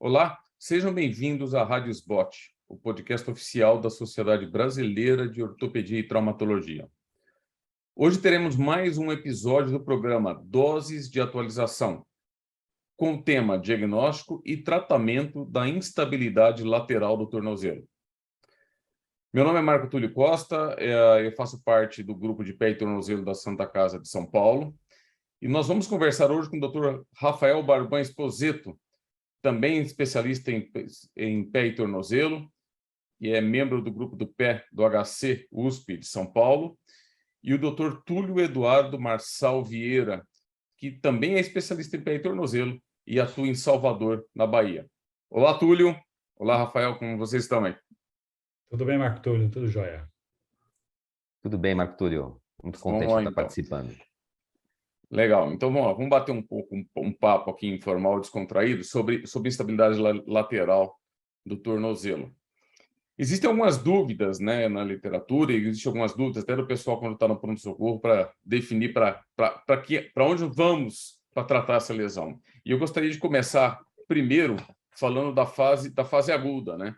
Olá, sejam bem-vindos à Rádio SBOT, o podcast oficial da Sociedade Brasileira de Ortopedia e Traumatologia. Hoje teremos mais um episódio do programa Doses de Atualização, com o tema Diagnóstico e Tratamento da Instabilidade Lateral do Tornozelo. Meu nome é Marco Túlio Costa, eu faço parte do grupo de pé e tornozelo da Santa Casa de São Paulo, e nós vamos conversar hoje com o Dr. Rafael Barban Esposito, também especialista em pé e tornozelo, e é membro do grupo do pé do HC USP de São Paulo, e o Dr. Túlio Eduardo Marçal Vieira, que também é especialista em pé e tornozelo e atua em Salvador, na Bahia. Olá, Túlio. Olá, Rafael, como vocês estão aí? Tudo bem, Marco Túlio? Tudo jóia? Tudo bem, Marco Túlio. Muito contente de estar participando. Legal. Então, vamos bater um pouco um papo aqui informal, descontraído, sobre instabilidade lateral do tornozelo. Existem algumas dúvidas, né, na literatura, e existem algumas dúvidas até do pessoal quando está no pronto-socorro para definir para onde vamos para tratar essa lesão. E eu gostaria de começar primeiro falando da fase aguda, né?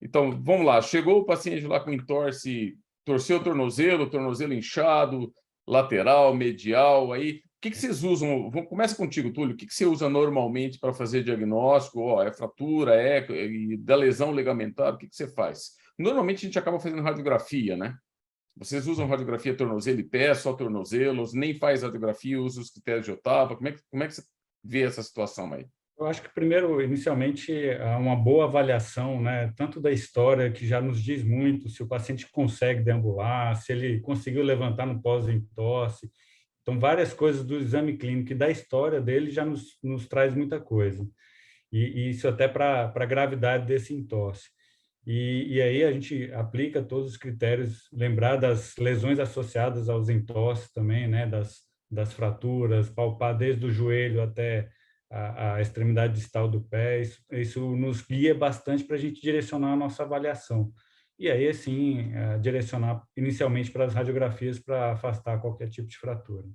Então, vamos lá. Chegou o paciente lá com entorse, torceu o tornozelo inchado, lateral, medial, aí, o que vocês usam? Começa contigo, Túlio. O que você usa normalmente para fazer diagnóstico? É fratura, e da lesão ligamentar, o que você faz? Normalmente a gente acaba fazendo radiografia, né? Vocês usam radiografia tornozelo e pé, só tornozelos, nem faz radiografia, usa os critérios de Ottava. Como é que você vê essa situação aí? Eu acho que, primeiro, inicialmente, há uma boa avaliação, né, tanto da história, que já nos diz muito, se o paciente consegue deambular, se ele conseguiu levantar no pós-entorse. Então, várias coisas do exame clínico e da história dele já nos traz muita coisa. E isso até para a gravidade desse entorse. E aí a gente aplica todos os critérios, lembrar das lesões associadas aos entorses também, né, das fraturas, palpar desde o joelho até a extremidade distal do pé. Isso nos guia bastante para a gente direcionar a nossa avaliação. E aí, assim, direcionar inicialmente para as radiografias para afastar qualquer tipo de fratura.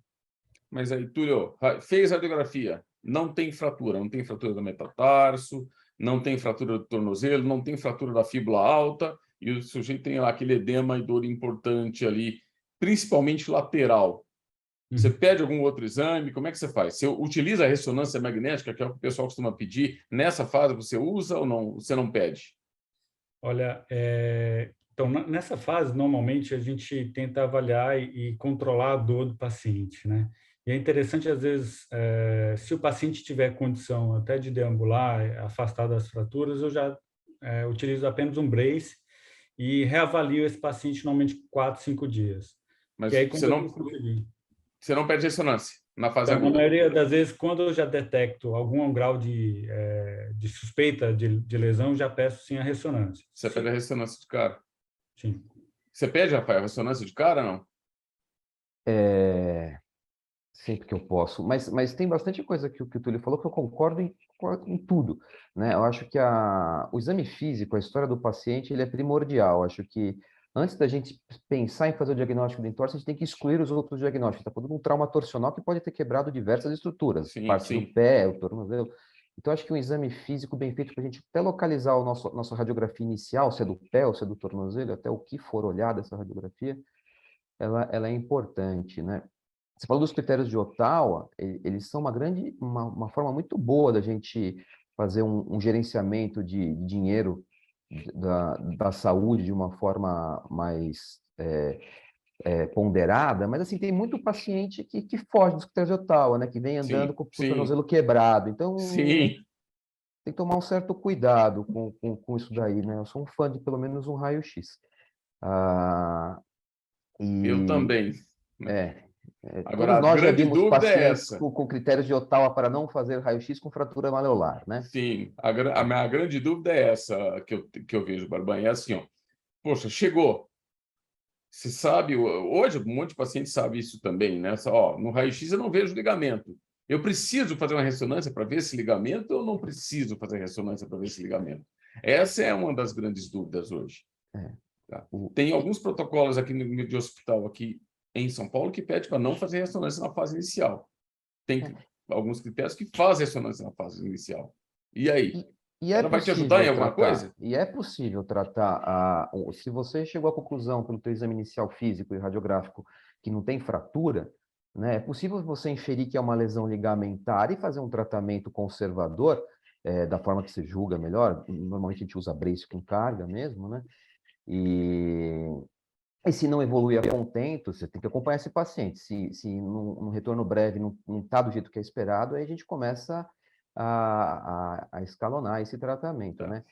Mas aí, Túlio, fez radiografia, não tem fratura do metatarso, não tem fratura do tornozelo, não tem fratura da fíbula alta, e o sujeito tem lá aquele edema e dor importante ali, principalmente lateral. Você pede algum outro exame? Como é que você faz? Você utiliza a ressonância magnética, que é o que o pessoal costuma pedir? Nessa fase você usa ou não? Você não pede? Olha, então, nessa fase, normalmente, a gente tenta avaliar e controlar a dor do paciente, né? E é interessante, às vezes, se o paciente tiver condição até de deambular, afastar das fraturas, eu já utilizo apenas um brace e reavalio esse paciente normalmente 4, 5 dias. Mas e aí, você não pede ressonância na fase então, aguda? na maioria das vezes, quando eu já detecto algum grau de suspeita de lesão, já peço sim a ressonância. Você pede a ressonância de cara? Sim. Você pede, Rafael, a ressonância de cara ou não? Sempre que eu posso. Mas tem bastante coisa que o Túlio falou que eu concordo em tudo, né? Eu acho que o exame físico, a história do paciente, ele é primordial. Eu acho que antes da gente pensar em fazer o diagnóstico do entorse, a gente tem que excluir os outros diagnósticos. Está falando de um trauma torsional que pode ter quebrado diversas estruturas, parte do pé, o tornozelo. Então, acho que um exame físico bem feito para a gente até localizar nossa radiografia inicial, se é do pé ou se é do tornozelo, até o que for olhar dessa radiografia, ela é importante, né? Você falou dos critérios de Ottawa, eles são uma forma muito boa da gente fazer um gerenciamento de dinheiro da saúde de uma forma mais ponderada, mas assim, tem muito paciente que foge dos critérios de Ottawa, né? Que vem andando com o tornozelo quebrado. Então, tem que tomar um certo cuidado com isso daí, né? Eu sou um fã de pelo menos um raio-x. Eu também. Agora, Todos a nós já grande vimos dúvida é pacientes essa. com critérios de Ottawa para não fazer raio-x com fratura maleolar, né? Sim, a minha grande dúvida é essa que eu vejo, Barban. É assim, ó, poxa, chegou. Você sabe, hoje um monte de paciente sabe isso também, né? Ó, no raio-x eu não vejo ligamento. Eu preciso fazer uma ressonância para ver esse ligamento ou não preciso fazer ressonância para ver esse ligamento? Essa é uma das grandes dúvidas hoje. Tá? Tem alguns protocolos aqui de hospital aqui em São Paulo que pede para não fazer ressonância na fase inicial. Tem alguns critérios que fazem ressonância na fase inicial. E aí? E é Ela vai te ajudar em possível alguma tratar, coisa? e é possível tratar, se você chegou à conclusão pelo teu exame inicial físico e radiográfico que não tem fratura, né, é possível você inferir que é uma lesão ligamentar e fazer um tratamento conservador, da forma que você julga melhor. Normalmente a gente usa brace com carga mesmo, né? E se não evolui a contento, você tem que acompanhar esse paciente. Se num retorno breve não está do jeito que é esperado, aí a gente começa a escalonar esse tratamento, né?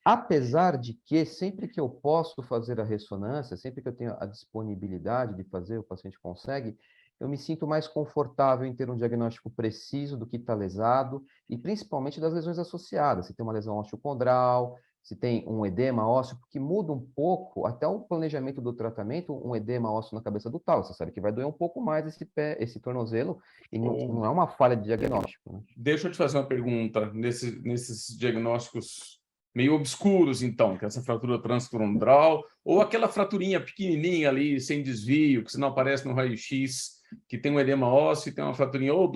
Apesar de que, sempre que eu posso fazer a ressonância, sempre que eu tenho a disponibilidade de fazer, o paciente consegue, eu me sinto mais confortável em ter um diagnóstico preciso do que está lesado, e principalmente das lesões associadas. Se tem uma lesão osteocondral, se tem um edema ósseo, porque muda um pouco, até o planejamento do tratamento, um edema ósseo na cabeça do tal. Você sabe que vai doer um pouco mais esse pé, esse tornozelo, e não é uma falha de diagnóstico, né? Deixa eu te fazer uma pergunta. Nesses diagnósticos meio obscuros, então, que é essa fratura transfrontal, ou aquela fraturinha pequenininha ali, sem desvio, que se não aparece no raio-x, que tem um edema ósseo e tem uma fraturinha, ou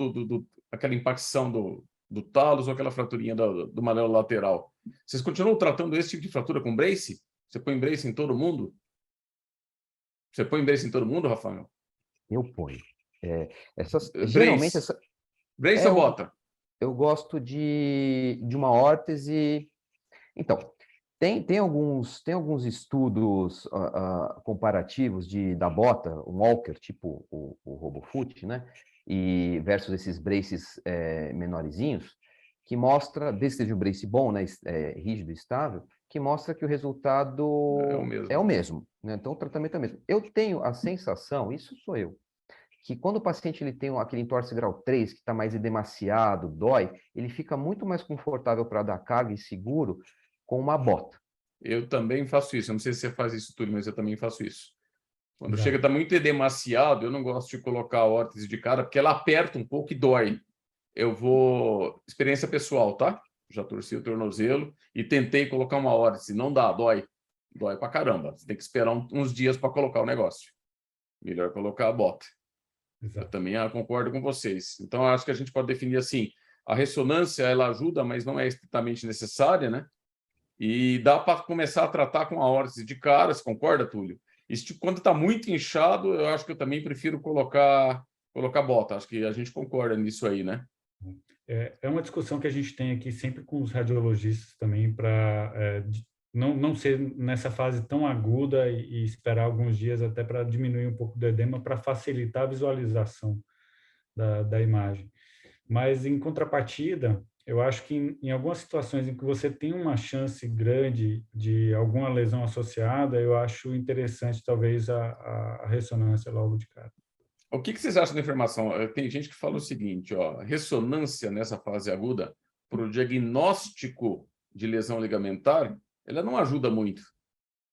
aquela impacção do talos, ou aquela fraturinha do malelo lateral. Vocês continuam tratando esse tipo de fratura com brace? Você põe brace em todo mundo? Você põe brace em todo mundo, Rafael? Eu ponho. Geralmente, Brace. Brace ou bota? eu gosto de uma órtese. Então, tem alguns estudos comparativos da bota, um walker, tipo o RoboFoot, né? E versus esses braces menorzinhos, que mostra, desde que seja um brace bom, né? Rígido e estável, que mostra que o resultado é o mesmo, né? Então, o tratamento é o mesmo. Eu tenho a sensação, isso sou eu, que quando o paciente ele tem aquele entorse grau 3, que está mais edemaciado, dói, ele fica muito mais confortável para dar carga e seguro com uma bota. Eu também faço isso. Eu não sei se você faz isso, Túlio, mas eu também faço isso. Quando chega a estar muito edemaciado, eu não gosto de colocar a órtese de cara, porque ela aperta um pouco e dói. Eu vou... Experiência pessoal, tá? Já torci o tornozelo e tentei colocar uma órtese. Não dá, dói. Dói pra caramba. Você tem que esperar uns dias para colocar o negócio. Melhor colocar a bota. Exato. Eu também concordo com vocês. Então, acho que a gente pode definir assim, a ressonância, ela ajuda, mas não é estritamente necessária, né? E dá para começar a tratar com a órtese de cara, você concorda, Túlio? Isso, quando está muito inchado, eu acho que eu também prefiro colocar bota. Acho que a gente concorda nisso aí, né? É uma discussão que a gente tem aqui sempre com os radiologistas também, para não ser nessa fase tão aguda e esperar alguns dias até para diminuir um pouco do edema, para facilitar a visualização da imagem. Mas, em contrapartida, eu acho que em algumas situações em que você tem uma chance grande de alguma lesão associada, eu acho interessante, talvez, a ressonância logo de cara. O que vocês acham da informação? Tem gente que fala o seguinte, ó, ressonância nessa fase aguda, para o diagnóstico de lesão ligamentar, ela não ajuda muito.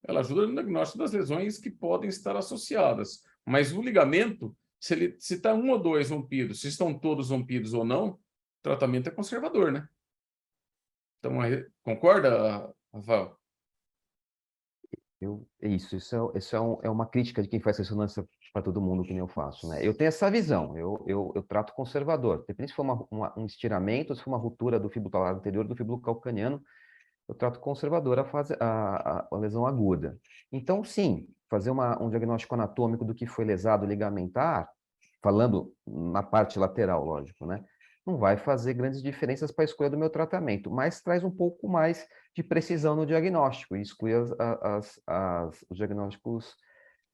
Ela ajuda no diagnóstico das lesões que podem estar associadas. Mas o ligamento, se está um ou dois rompidos, se estão todos rompidos ou não, o tratamento é conservador, né? Então, concorda, Rafael? Isso é uma crítica de quem faz ressonância para todo mundo, que nem eu faço, né? Eu tenho essa visão, eu trato conservador. Depende se for um estiramento, se for uma ruptura do fíbulo talar anterior, do fíbulo calcaneano, eu trato conservador a lesão aguda. Então, sim, fazer um diagnóstico anatômico do que foi lesado ligamentar, falando na parte lateral, lógico, né? Não vai fazer grandes diferenças para a escolha do meu tratamento, mas traz um pouco mais de precisão no diagnóstico e exclui os diagnósticos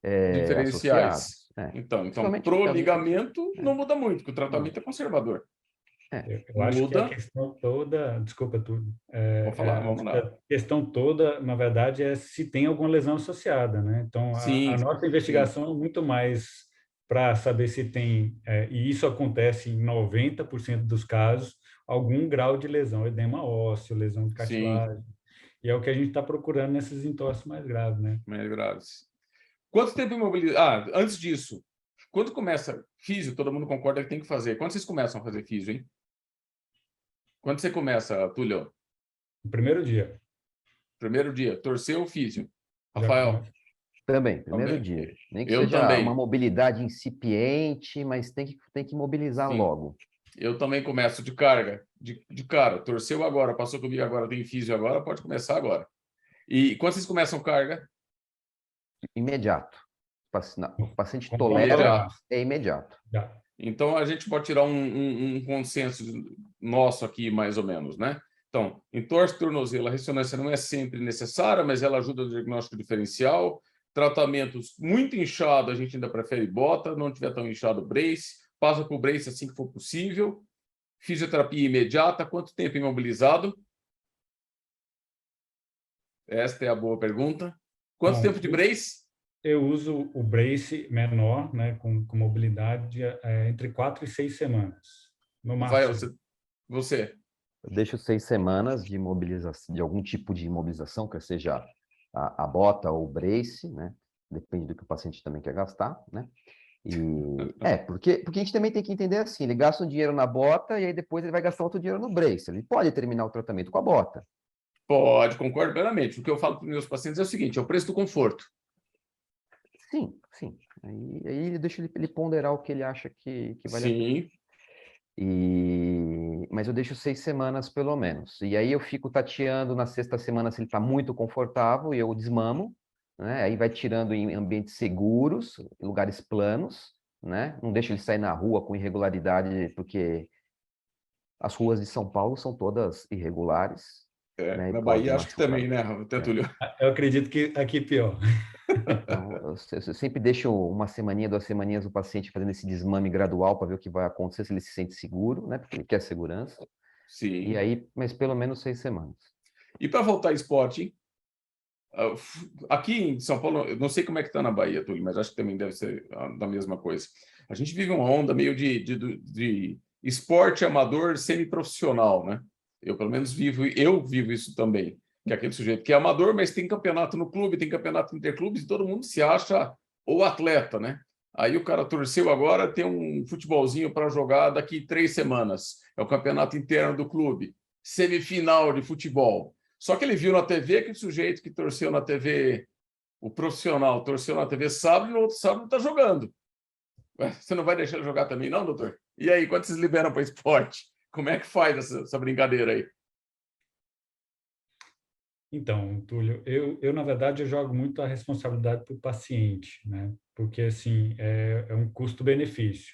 diferenciais. Associados. Então pro ligamento não muda muito, porque o tratamento é conservador. Eu acho que a questão toda, desculpa, Túlio, vamos lá. A questão toda, na verdade, é se tem alguma lesão associada, né? Então, a nossa investigação é muito mais para saber se tem, e isso acontece em 90% dos casos, algum grau de lesão, edema ósseo, lesão de cartilagem. E é o que a gente está procurando nesses entorses mais graves, né? Mais graves. Quanto tempo imobilizado? Antes disso, quando começa físio, todo mundo concorda que tem que fazer. Quando vocês começam a fazer físio, hein? Quando você começa, Túlio? No primeiro dia. Primeiro dia. Torceu o físio. Rafael? Também, primeiro dia. Nem que eu seja também. uma mobilidade incipiente, mas tem que mobilizar logo. Eu também começo de carga, de cara. Torceu agora, passou comigo agora, tem físio agora, pode começar agora. E quando vocês começam carga? Imediato. O paciente Com tolera, Imediato. é imediato. Já. Então, a gente pode tirar um consenso nosso aqui, mais ou menos, né? Então, entorse tornozelo, a ressonância não é sempre necessária, mas ela ajuda no diagnóstico diferencial. Tratamentos muito inchado, a gente ainda prefere bota, não tiver tão inchado, brace. Passa por brace assim que for possível. Fisioterapia imediata, quanto tempo imobilizado? Esta é a boa pergunta. Quanto Bom, tempo de brace? eu uso o brace menor, né, com mobilidade entre 4 e 6 semanas, no Vai, máximo. você. Eu deixo 6 semanas de imobilização, de algum tipo de imobilização, quer seja a bota ou o brace, né? Depende do que o paciente também quer gastar, né? Porque a gente também tem que entender assim, ele gasta um dinheiro na bota e aí depois ele vai gastar outro dinheiro no brace. Ele pode terminar o tratamento com a bota. Pode, concordo plenamente. O que eu falo para os meus pacientes é o seguinte, é o preço do conforto. Sim, sim. Aí eu deixo ele ponderar o que ele acha que vale a pena. Sim. Mas eu deixo 6 semanas pelo menos. E aí eu fico tateando na sexta semana se ele está muito confortável e eu desmamo, né? Aí vai tirando em ambientes seguros, em lugares planos, né? Não deixo ele sair na rua com irregularidade, porque as ruas de São Paulo são todas irregulares, né? E Na pode Bahia acho que machucar. também, né, Túlio? Eu acredito que aqui pior. Então, eu sempre deixo uma semaninha, 2 semaninhas o paciente fazendo esse desmame gradual para ver o que vai acontecer, se ele se sente seguro, né? Porque ele quer segurança. Sim. E aí, mas pelo menos 6 semanas. E para voltar ao esporte, hein? Aqui em São Paulo, eu não sei como é que está na Bahia, Túlio, mas acho que também deve ser da mesma coisa. A gente vive uma onda meio de esporte amador semiprofissional, né? Eu, pelo menos, vivo isso também. Que é aquele sujeito que é amador, mas tem campeonato no clube, tem campeonato interclubes e todo mundo se acha o atleta, né? Aí o cara torceu agora, tem um futebolzinho para jogar daqui 3 semanas. É o campeonato interno do clube. Semifinal de futebol. Só que ele viu na TV que o sujeito que torceu na TV, o profissional, torceu na TV sábado e no outro sábado está jogando. Ué, você não vai deixar ele jogar também, não, doutor? E aí, quando vocês liberam para esporte? Como é que faz essa brincadeira aí? Então, Túlio, na verdade, eu jogo muito a responsabilidade para o paciente, né? Porque, assim, é um custo-benefício.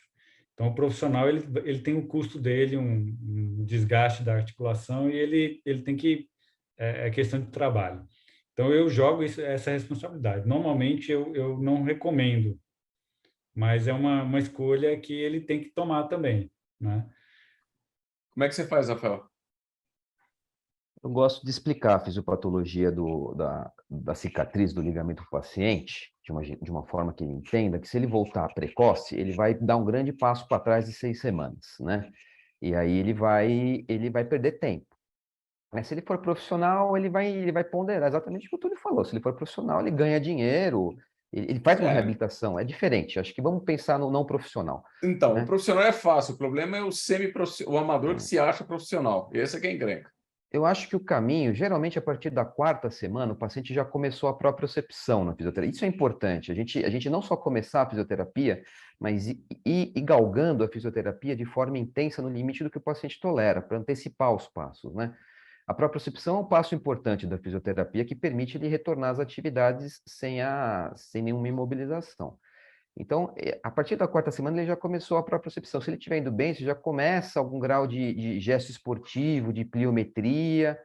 Então, o profissional, ele tem um custo dele, um desgaste da articulação, e ele tem que... É questão de trabalho. Então, eu jogo essa responsabilidade. Normalmente, eu não recomendo, mas é uma escolha que ele tem que tomar também, né? Como é que você faz, Rafael? Eu gosto de explicar a fisiopatologia da cicatriz do ligamento do paciente de uma forma que ele entenda que se ele voltar precoce, ele vai dar um grande passo para trás de 6 semanas, né? E aí ele vai perder tempo. Mas se ele for profissional, ele vai ponderar exatamente o que o Túlio falou. Se ele for profissional, ele ganha dinheiro, ele faz uma reabilitação. É diferente. Acho que vamos pensar no não profissional. Então, Né? o profissional é fácil. O problema é o amador que se acha profissional. Esse é quem encrenca. Eu acho que o caminho, geralmente a partir da 4ª semana, o paciente já começou a propriocepção na fisioterapia. Isso é importante. A gente não só começar a fisioterapia, mas ir galgando a fisioterapia de forma intensa no limite do que o paciente tolera, para antecipar os passos, né? A propriocepção é um passo importante da fisioterapia que permite ele retornar às atividades sem nenhuma imobilização. Então, a partir da 4ª semana, ele já começou a propriocepção. Se ele estiver indo bem, você já começa algum grau de gesto esportivo, de pliometria,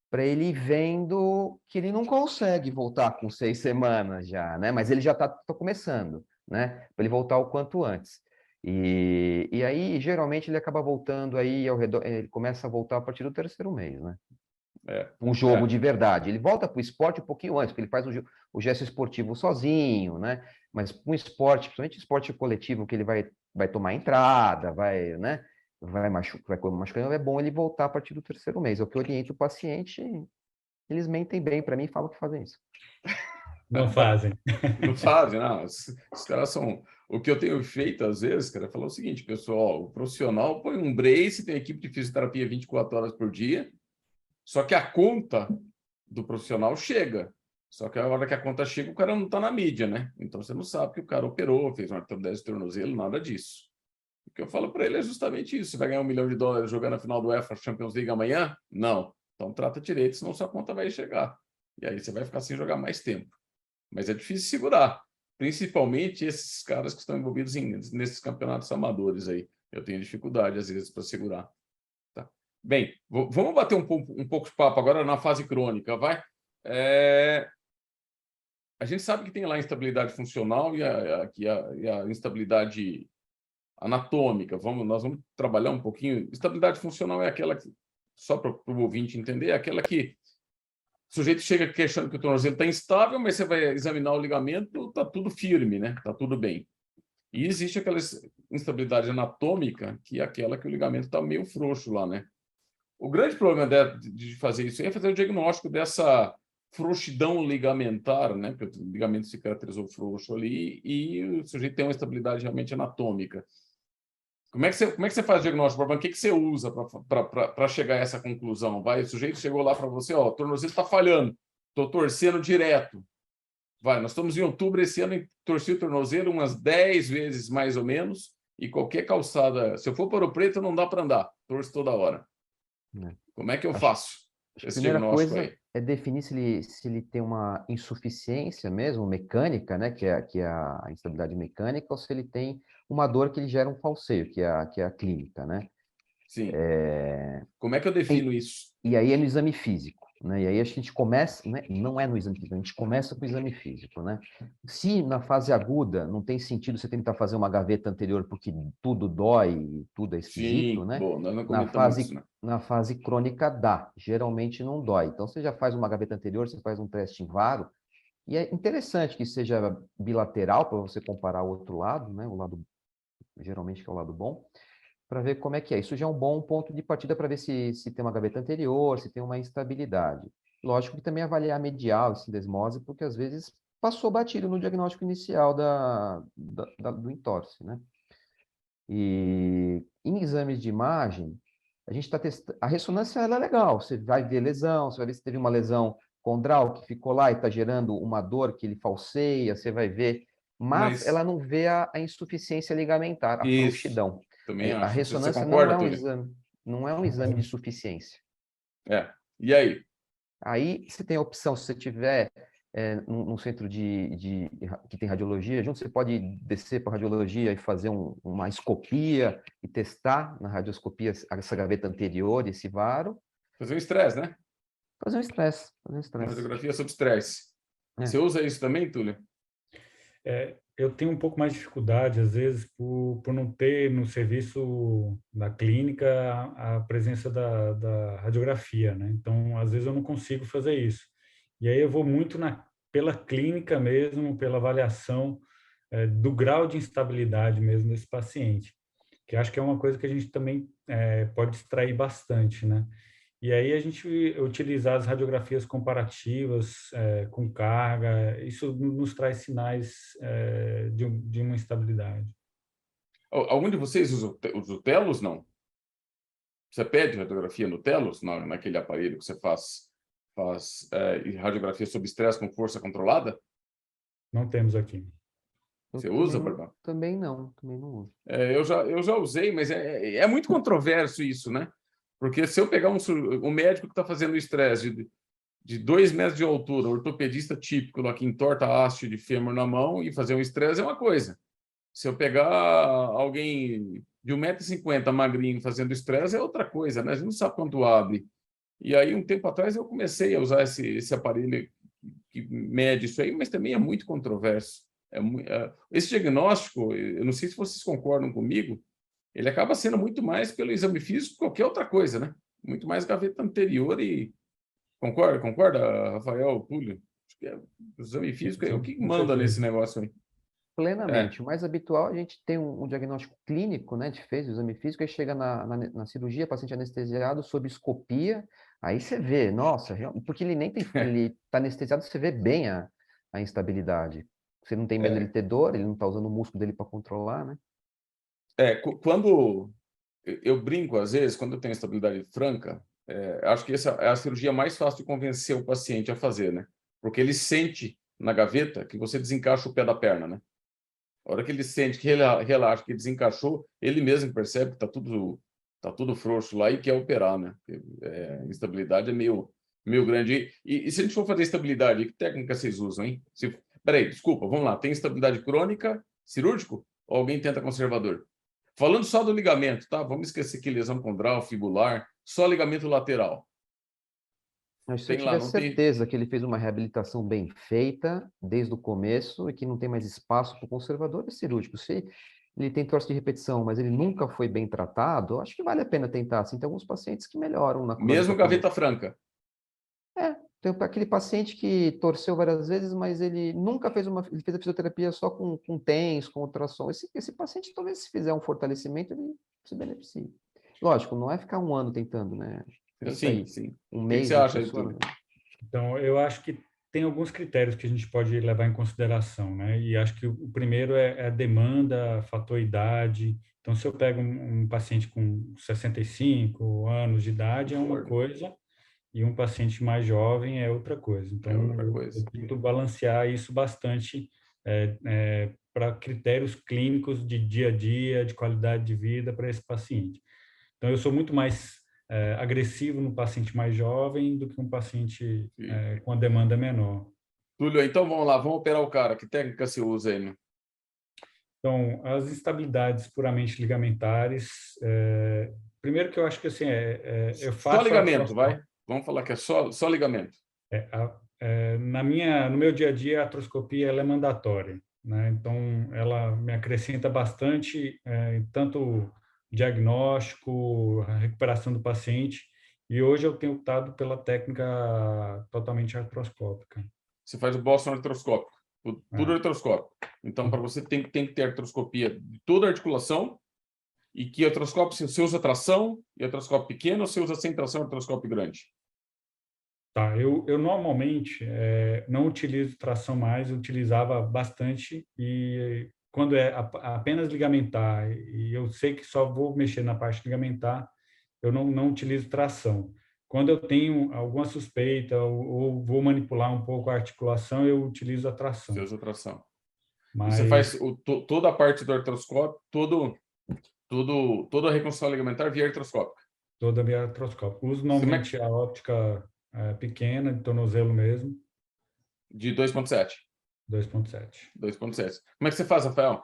para ele ir vendo que ele não consegue voltar com 6 semanas já, né? Mas ele já está começando, né? Para ele voltar o quanto antes. E aí, geralmente, ele acaba voltando aí ao redor, ele começa a voltar a partir do 3º mês, né? Um jogo de verdade. Ele volta para o esporte um pouquinho antes, porque ele faz o gesto esportivo sozinho, né? Mas um esporte, principalmente esporte coletivo, que ele vai tomar entrada, né? Vai machucando, é bom ele voltar a partir do 3º mês. É o que eu oriento o paciente, eles mentem bem para mim e falam que fazem isso. Não fazem. Não fazem, não. Os caras são... O que eu tenho feito, às vezes, cara, é falar o seguinte, pessoal, o profissional põe um brace, tem equipe de fisioterapia 24 horas por dia, só que a conta do profissional chega. Só que a hora que a conta chega, o cara não está na mídia, né? Então você não sabe que o cara operou, fez uma artrodese de tornozelo, nada disso. O que eu falo para ele é justamente isso. Você vai ganhar $1 milhão jogando a final do UEFA Champions League amanhã? Não. Então trata direito, senão sua conta vai chegar. E aí você vai ficar sem jogar mais tempo. Mas é difícil segurar, principalmente esses caras que estão envolvidos nesses campeonatos amadores aí. Eu tenho dificuldade, às vezes, para segurar. Tá? Bem, vamos bater um pouco de papo agora na fase crônica, vai? A gente sabe que tem lá a instabilidade funcional e a instabilidade anatômica. Nós vamos trabalhar um pouquinho. Estabilidade funcional é aquela que, só para o ouvinte entender, é aquela que o sujeito chega queixando que o tornozelo está instável, mas você vai examinar o ligamento, está tudo firme, né? Está tudo bem. E existe aquela instabilidade anatômica, que é aquela que o ligamento está meio frouxo lá, né? O grande problema de fazer isso é fazer o diagnóstico dessa frouxidão ligamentar, né? Porque o ligamento se caracterizou frouxo ali e o sujeito tem uma estabilidade realmente anatômica. Como é que você faz o diagnóstico? O que você usa para chegar a essa conclusão? O sujeito chegou lá para você, ó, o tornozelo está falhando, estou torcendo direto. Nós estamos em outubro esse ano e torci o tornozelo umas 10 vezes mais ou menos, e qualquer calçada, se eu for para o preto, não dá para andar, torço toda hora. Como é que eu faço esse primeira diagnóstico coisa aí? é definir se ele tem uma insuficiência mesmo, mecânica, né, que é a instabilidade mecânica, ou se ele tem uma dor que ele gera um falseio, que é a clínica, né? Sim. Como é que eu defino isso? E aí é no exame físico, né? E aí a gente começa, né? Não é no exame físico, a gente começa com o exame físico, né? Se na fase aguda não tem sentido você tentar fazer uma gaveta anterior porque tudo dói, tudo é esquisito, Sim, né? bom, nós não comentamos isso, né? Na fase crônica dá, geralmente não dói. Então você já faz uma gaveta anterior, você faz um teste em varo, e é interessante que seja bilateral para você comparar o outro lado, né? O lado, geralmente, que é o lado bom, para ver como é que é. Isso já é um bom ponto de partida para ver se tem uma gaveta anterior, se tem uma instabilidade. Lógico que também avaliar a medial e sindesmose, porque às vezes passou batido no diagnóstico inicial do entorse, né? E em exames de imagem, a gente está testando. A ressonância ela é legal, você vai ver lesão, você vai ver se teve uma lesão condral que ficou lá e está gerando uma dor que ele falseia, você vai ver, mas ela não vê a insuficiência ligamentar, a frouxidão. Também A acho. Você ressonância concorda, não é um Túlio? exame, não é um exame de suficiência. E aí? Aí você tem a opção, se você tiver num centro que tem radiologia, junto você pode descer para a radiologia e fazer uma escopia e testar na radioscopia essa gaveta anterior, esse varo. Fazer um estresse, né? Fazer um estresse. Uma radiografia sob estresse. É. Você usa isso também, Túlio? Eu tenho um pouco mais de dificuldade, às vezes, por não ter no serviço da clínica a presença da radiografia, né? Então, às vezes, eu não consigo fazer isso. E aí eu vou muito pela clínica mesmo, pela avaliação do grau de instabilidade mesmo desse paciente, que acho que é uma coisa que a gente também pode extrair bastante, né? E aí a gente utilizar as radiografias comparativas com carga, isso nos traz sinais de uma instabilidade. Algum de vocês usa o Telos, não? Você pede radiografia no Telos, naquele aparelho que você faz radiografia sob estresse com força controlada? Não temos aqui. Você usa, Barbara? Também não uso. Eu já usei, mas é muito controverso isso, né? Porque se eu pegar um médico que está fazendo estresse de 2 metros de altura, ortopedista típico, lá que entorta a haste de fêmur na mão e fazer um estresse é uma coisa. Se eu pegar alguém de 1,50 m magrinho fazendo estresse é outra coisa, né? A gente não sabe quanto abre. E aí, um tempo atrás, eu comecei a usar esse aparelho que mede isso aí, mas também é muito controverso. Esse diagnóstico, eu não sei se vocês concordam comigo, ele acaba sendo muito mais pelo exame físico que qualquer outra coisa, né? Muito mais gaveta anterior e... Concorda, Rafael, Túlio? Acho que o exame físico é o que manda nesse negócio aí. Plenamente. O mais habitual, a gente tem um diagnóstico clínico, né? A gente fez o exame físico, aí chega na cirurgia, paciente anestesiado, sob escopia, aí você vê, nossa, porque ele nem tem, ele está anestesiado, você vê bem a instabilidade. Você não tem medo dele ter dor, ele não está usando o músculo dele para controlar, né? Quando eu brinco, às vezes, quando eu tenho estabilidade franca, acho que essa é a cirurgia mais fácil de convencer o paciente a fazer, né? Porque ele sente na gaveta que você desencaixa o pé da perna, né? A hora que ele sente que relaxa, que desencaixou, ele mesmo percebe que tá tudo frouxo lá e quer operar, né? A instabilidade é meio grande. E se a gente for fazer estabilidade, que técnica vocês usam, hein? Peraí, desculpa, vamos lá. Tem estabilidade crônica, cirúrgico? Ou alguém tenta conservador? Falando só do ligamento, tá? Vamos esquecer que lesão condral, fibular, só ligamento lateral. Mas se Tem eu lá, tiver não tem? certeza que ele fez uma reabilitação bem feita desde o começo e que não tem mais espaço para o conservador, é cirúrgico. Se ele tem torce de repetição, mas ele nunca foi bem tratado, acho que vale a pena tentar. Assim, tem alguns pacientes que melhoram na Mesmo gaveta franca. Tem aquele paciente que torceu várias vezes, mas ele nunca fez ele fez a fisioterapia só com TENS, com ultrassom. Esse paciente, talvez, se fizer um fortalecimento, ele se beneficie. Lógico, não é ficar um ano tentando, né? Tenta aí, Sim. um O que mês você não acha aí, funciona. Túlio? Então, eu acho que tem alguns critérios que a gente pode levar em consideração, né? E acho que o primeiro é a demanda, fator idade. Então, se eu pego um paciente com 65 anos de idade, é uma coisa, e um paciente mais jovem é outra coisa. Então, É outra eu coisa. tento balancear isso bastante para critérios clínicos de dia a dia, de qualidade de vida para esse paciente. Então, eu sou muito mais agressivo no paciente mais jovem do que um paciente com a demanda menor. Túlio, então vamos lá, vamos operar o cara. Que técnica você usa aí, né? Então, as instabilidades puramente ligamentares, primeiro que eu acho que assim, eu Só faço ligamento, artroscópio. vai? Vamos falar que é só ligamento. No meu dia a dia, a artroscopia ela é mandatória, né? Então, ela me acrescenta bastante, tanto diagnóstico, a recuperação do paciente, e hoje eu tenho optado pela técnica totalmente artroscópica. Você faz o Boston artroscópico. Tudo É. artroscópico. Então, para você tem que ter artroscopia de toda a articulação e que artroscópio, você usa tração e artroscópio pequeno ou você usa sem tração e artroscópio grande? Tá, eu normalmente não utilizo tração mais, eu utilizava bastante e quando é apenas ligamentar e eu sei que só vou mexer na parte ligamentar, eu não utilizo tração. Quando eu tenho alguma suspeita ou vou manipular um pouco a articulação, eu utilizo a Você tração. usa tração. E você faz Mas toda a parte do artroscópio, toda a reconstrução ligamentar via artroscópica. toda a minha artroscópica. Uso Você normalmente a óptica pequena, de tornozelo mesmo, de 2.7. 2.7. 2.7. Como é que você faz, Rafael?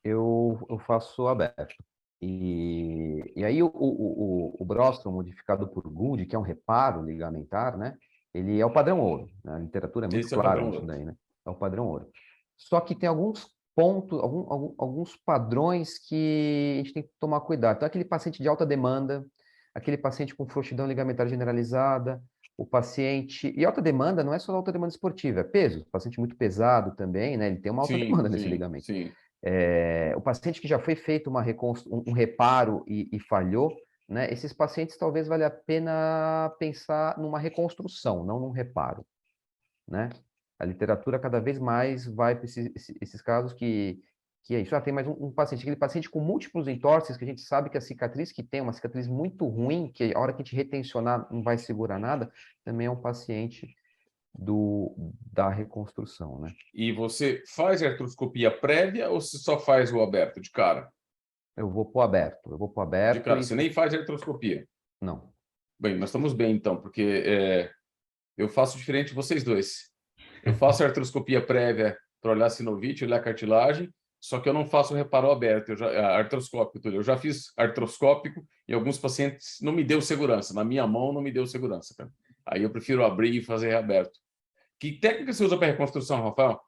Eu faço aberto. E aí o Brostrom modificado por Gould, que é um reparo ligamentar, né? Ele é o padrão ouro, né? A literatura é muito Esse é o clara padrão nisso ouro. daí, né? É o padrão ouro. Só que tem alguns pontos, alguns padrões que a gente tem que tomar cuidado. Então, aquele paciente de alta demanda, aquele paciente com frouxidão ligamentar generalizada, o paciente... E alta demanda não é só alta demanda esportiva, é peso. O paciente muito pesado também, né? Ele tem uma alta demanda nesse ligamento. Sim. O paciente que já foi feito um reparo e falhou, né? Esses pacientes talvez valha a pena pensar numa reconstrução, não num reparo, né? A literatura cada vez mais vai para esses casos que é isso. Tem mais um paciente, aquele paciente com múltiplos entorses, que a gente sabe que a cicatriz que tem, uma cicatriz muito ruim, que a hora que a gente retencionar não vai segurar nada, também é um paciente da reconstrução, né? E você faz a artroscopia prévia ou você só faz o aberto de cara? Eu vou para o De aberto cara, e... você nem faz a artroscopia. Não. Bem, nós estamos bem então, porque eu faço diferente de vocês dois. Eu faço a artroscopia prévia para olhar sinovite, olhar cartilagem, só que eu não faço o reparo aberto, artroscópico. Eu já fiz artroscópico e alguns pacientes não me deu segurança. Na minha mão não me deu segurança, cara. Aí eu prefiro abrir e fazer aberto. Que técnica você usa para reconstrução, Rafael?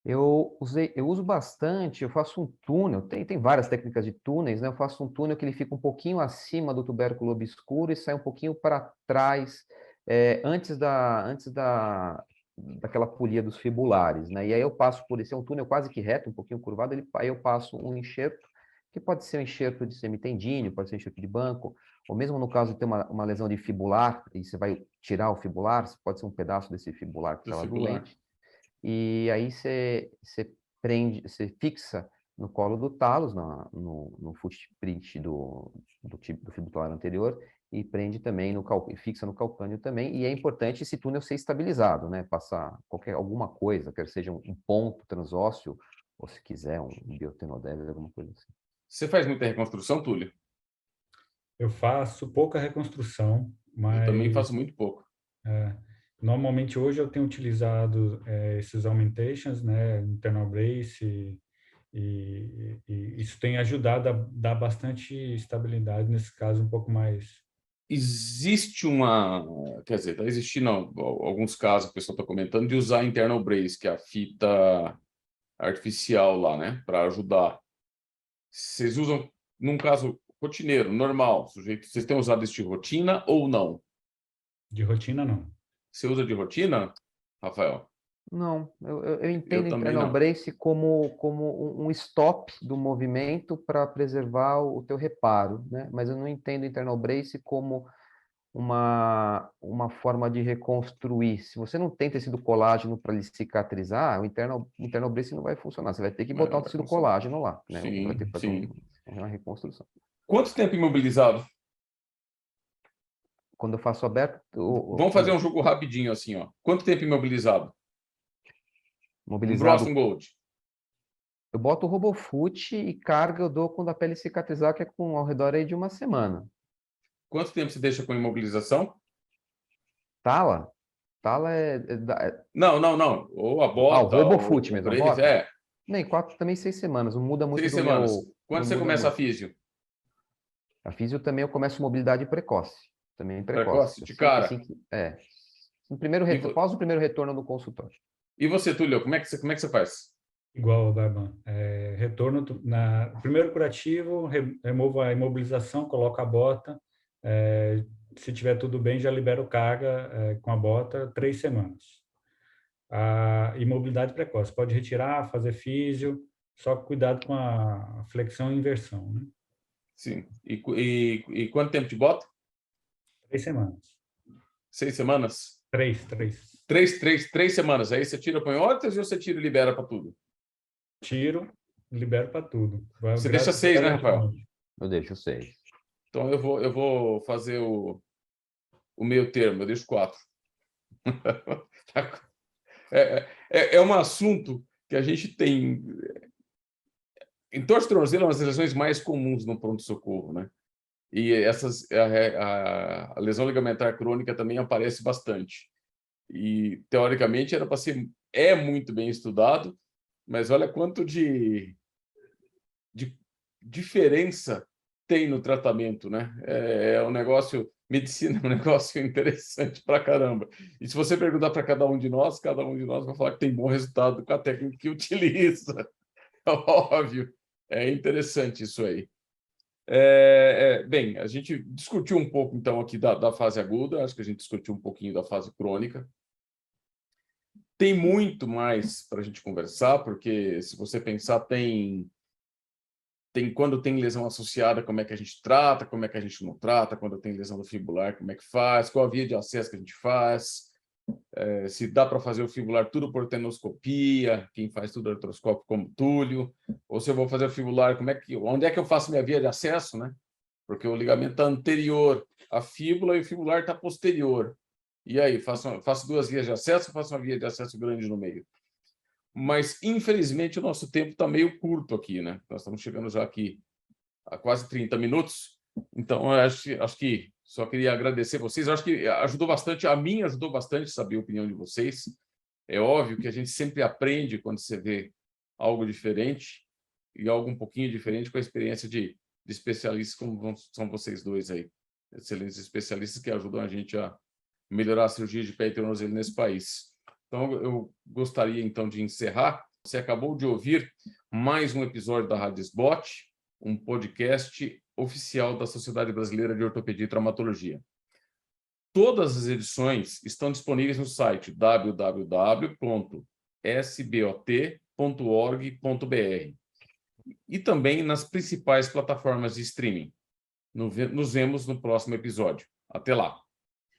Eu uso bastante, eu faço um túnel, tem várias técnicas de túneis, né? Eu faço um túnel que ele fica um pouquinho acima do tubérculo obscuro e sai um pouquinho para trás, antes daquela polia dos fibulares, né? E aí eu passo por esse, é um túnel quase que reto, um pouquinho curvado, aí eu passo um enxerto, que pode ser um enxerto de semitendíneo, pode ser um enxerto de banco, ou mesmo no caso de ter uma lesão de fibular, e você vai tirar o fibular, pode ser um pedaço desse fibular que estava doente, e aí você prende, você fixa no colo do talos, no footprint do fibular anterior, e prende também e fixa no calcânio também, e é importante esse túnel ser estabilizado, né? Passar alguma coisa, quer seja um ponto transósseo, ou se quiser um biotenodese, alguma coisa assim. Você faz muita reconstrução, Túlio? Eu faço pouca reconstrução, Eu também faço mas muito pouco. normalmente hoje eu tenho utilizado esses augmentations, né, internal brace, e isso tem ajudado a dar bastante estabilidade, nesse caso um pouco mais. Existe quer dizer, está existindo alguns casos, o pessoal está comentando, de usar internal brace, que é a fita artificial lá, né, para ajudar. Vocês usam, num caso rotineiro, normal, sujeito, vocês têm usado isso de rotina ou não? De rotina, não. Você usa de rotina, Rafael? Não, eu entendo Eu o também internal não. brace como um stop do movimento para preservar o teu reparo, né? Mas eu não entendo o internal brace como uma forma de reconstruir. Se você não tem tecido colágeno para ele cicatrizar, o internal brace não vai funcionar. Você vai ter que Mas botar não o vai tecido funcionar. colágeno lá, né? Vai ter Sim, que fazer sim. uma reconstrução. Quanto tempo imobilizado? Quando eu faço aberto, Vamos fazer um jogo rapidinho assim, ó. Quanto tempo imobilizado? Um mobilizado, Boston Gold. eu boto o RoboFoot e carga eu dou quando a pele cicatrizar, que é com ao redor aí de uma semana. Quanto tempo você deixa com imobilização? Tala? Tala Não, não, não. Ou a o bota, RoboFoot o mesmo, a brace. bota? Nem, 4, também 6 semanas. Não muda muito 6 semanas. Quando Não você muda começa a muito. físio? A físio também eu começo mobilidade precoce. Também precoce. Precoce, de cara. No primeiro E, vo- após o primeiro retorno do consultório. e você, Túlio, como é que você faz? Igual, Darban. Retorno primeiro curativo, removo a imobilização, coloco a bota. Se tiver tudo bem, já libero carga com a bota 3 semanas. A imobilidade precoce, pode retirar, fazer físio, só cuidado com a flexão e inversão, né? Sim. E quanto tempo de bota? 3 semanas. 6 semanas? 3. Três semanas. Aí você tira, põe órtex, ou você tira e libera para tudo? Tiro, libero para tudo. Você deixa 6, né, Rafael? Gradativamente. Eu deixo 6. Então eu vou fazer o meio termo, eu deixo 4. É um assunto que a gente tem. Entorse de tornozelo é uma das lesões mais comuns no pronto-socorro, né? E a lesão ligamentar crônica também aparece bastante. E, teoricamente, era para ser. É muito bem estudado, mas olha quanto de diferença tem no tratamento, né? É um negócio. Medicina é um negócio interessante para caramba. E se você perguntar para cada um de nós vai falar que tem bom resultado com a técnica que utiliza. Óbvio. É interessante isso aí. Bem, a gente discutiu um pouco, então, aqui da fase aguda, acho que a gente discutiu um pouquinho da fase crônica. Tem muito mais para a gente conversar, porque, se você pensar, tem quando tem lesão associada, como é que a gente trata, como é que a gente não trata, quando tem lesão do fibular, como é que faz, qual a via de acesso que a gente faz, se dá para fazer o fibular tudo por tenoscopia, quem faz tudo artroscópio como Túlio, ou se eu vou fazer o fibular, onde é que eu faço minha via de acesso, né? Porque o ligamento está anterior à fíbula e o fibular está posterior. E aí, faço 2 vias de acesso ou faço uma via de acesso grande no meio? Mas, infelizmente, o nosso tempo está meio curto aqui, né? Nós estamos chegando já aqui a quase 30 minutos. Então, eu acho que só queria agradecer vocês. Eu acho que ajudou bastante, a mim ajudou bastante saber a opinião de vocês. É óbvio que a gente sempre aprende quando você vê algo diferente, e algo um pouquinho diferente com a experiência de especialistas como são vocês dois aí. Excelentes especialistas que ajudam a gente a melhorar a cirurgia de pé e tornozelo nesse país. Então, eu gostaria, então, de encerrar. Você acabou de ouvir mais um episódio da Rádio SBOT, um podcast oficial da Sociedade Brasileira de Ortopedia e Traumatologia. Todas as edições estão disponíveis no site www.sbot.org.br e também nas principais plataformas de streaming. Nos vemos no próximo episódio. Até lá!